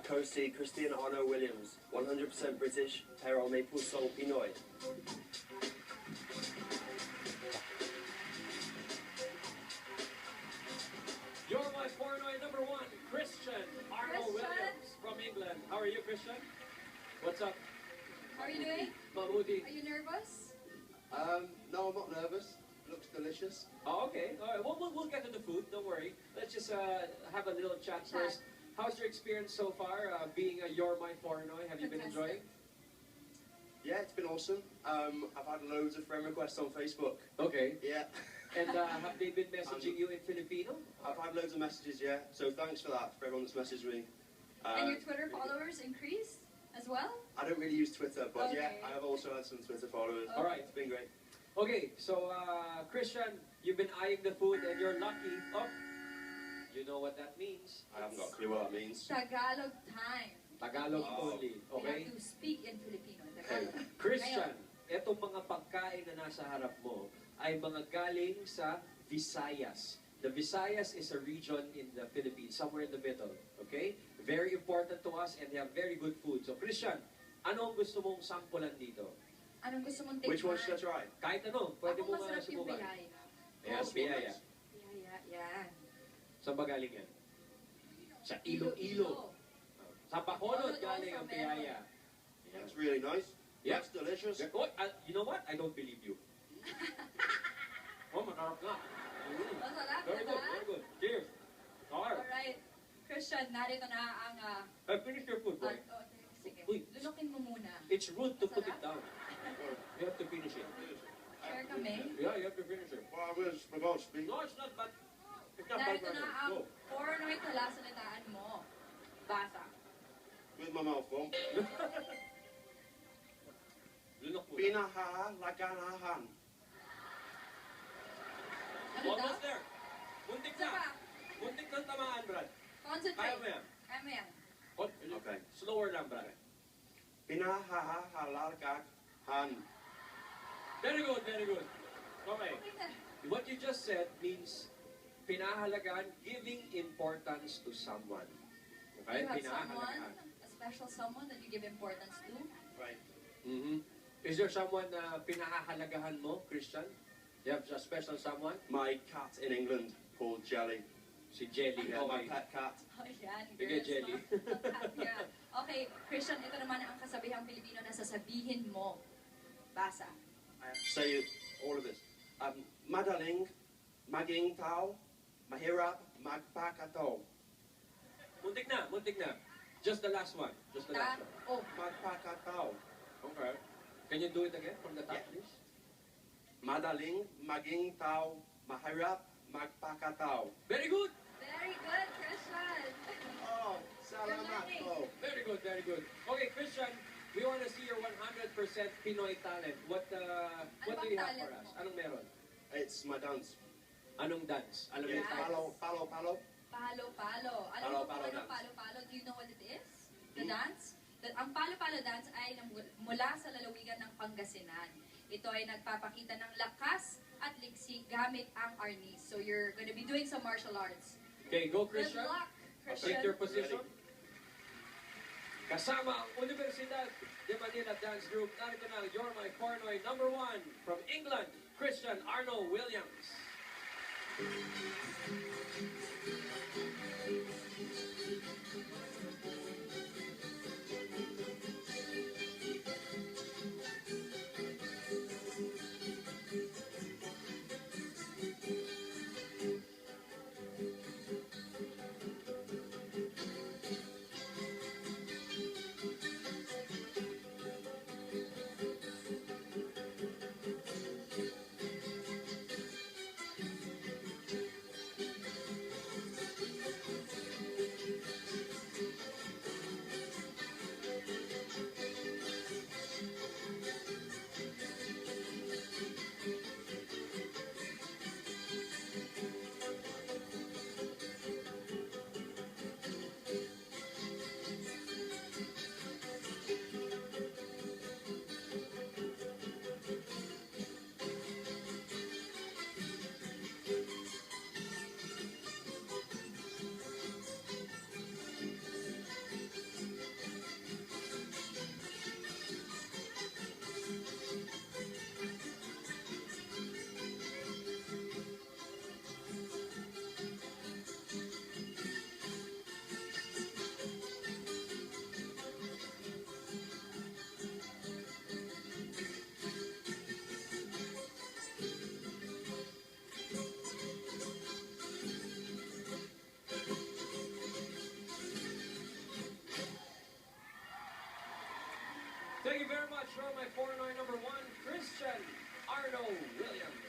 Coastie Christian Arno Williams, 100% British, Terrell Maple Soul Pinoy. You're my Pornoy number 1, Christian Arno Williams from England. How are you, Christian? What's up? How are you doing? Mahmoudi. Are you nervous? No, I'm not nervous. It looks delicious. Oh, okay. All right. We'll get to the food. Don't worry. Let's just have a little chat first. How's your experience so far being a You're My Pornoy? Have you been enjoying? Yeah, it's been awesome. I've had loads of friend requests on Facebook. Okay. Yeah. And have they been messaging you in Filipino? I've had loads of messages, yeah. So thanks for that, for everyone that's messaged me. And your Twitter followers increased as well? I don't really use Twitter, but Okay. yeah, I have also had some Twitter followers. All right. It's been great. Okay, so Christian, you've been eyeing the food and you're lucky. Oh, you know what that means. I haven't got a clue what that means. Tagalog time. Tagalog Oh. only, We okay? have to speak in Filipino. Okay. Tagalog. Christian, etong mga pagkain na nasa harap mo ay mga galing sa Visayas. The Visayas is a region in the Philippines, somewhere in the middle, okay? Very important to us and they have very good food. So Christian, ano ang gusto mong sampulan dito? Anong gusto mong tikman? Which one should I try? Kahit ano, pwede Ako mo masarap yung subukan. biyaya. Yes, biyaya. Biyaya, yan. Saan ba galing yan? Sa Iloilo. Sa Bacolod galing ang biyaya. That's really nice. Yeah. That's delicious. Oh, you know what? I don't believe you. Oh, masarap nga. Masarap, Very good, diba? very good. Cheers. Alright. Alright. Christian, narito na ang... Finish your food, boy. sige. Uy. Lunukin mo muna. It's rude to put it Masarap? down. You have to finish it. Share kami. Yeah, you have to finish it. Well, I was supposed to be. No, it's not bad. It's not bad. Narito na ang Go. Pornoy talasalitaan mo. Basa. With my mouth full. Lunok mo. Pinahalaganahan. Ano daw? Almost there. Muntik Isa na. pa. Muntik na tamaan, Brad. Concentrate. Kaya mo yan. Kaya mo yan. Okay. Slower lang, Brad. Pinahalaganahan. Very good, very good. Okay. Okay na. What you just said means pinahalagaan, giving importance to someone. Okay? You have someone, Pinahalagaan. a special someone that you give importance to. Right. Mm-hmm. Is there someone na pinahahalagahan mo, Christian? You have a special someone? My cat in England called Jelly. Si Jelly. Yeah, my Okay. pet cat. Oh, yan. Sige, girls, Jelly. no? Yeah. Okay, Christian, ito naman ang kasabihang Pilipino na sasabihin mo. Basa. I have to say all of this. Madaling, maging tao, mahirap, magpakato. Muntik na, muntik na. Just the last one. Just the last one. Oh, Magpakato. Okay. Can you do it again from the top, Yeah. please? Madaling, maging tao, mahirap, magpakato. Very good. very good, Christian. Oh, salamat po. Very good, very good. Okay, Christian, we want to see your 100% Pinoy talent. What do bang you have for talent us? mo? Anong meron? It's my dance. Anong dance? Alam mo It's Dance. palo, palo, palo. Palo-palo. Alam mo kung Palo-palo ano dance. palo-palo? Do you know what it is? The Hmm. dance? Ang palo-palo dance ay mula sa lalawigan ng Pangasinan. Ito ay nagpapakita ng lakas at liksi gamit ang arnis. So you're gonna be doing some martial arts. Okay, go Good Christian. luck, Take Christian. your position. Kasama ang Universidad de Manila Dance Group. Narito na, You're My Pornoy number 1 from England, Christian Arno Williams. show, my foreigner number one, Christian Arno Williams.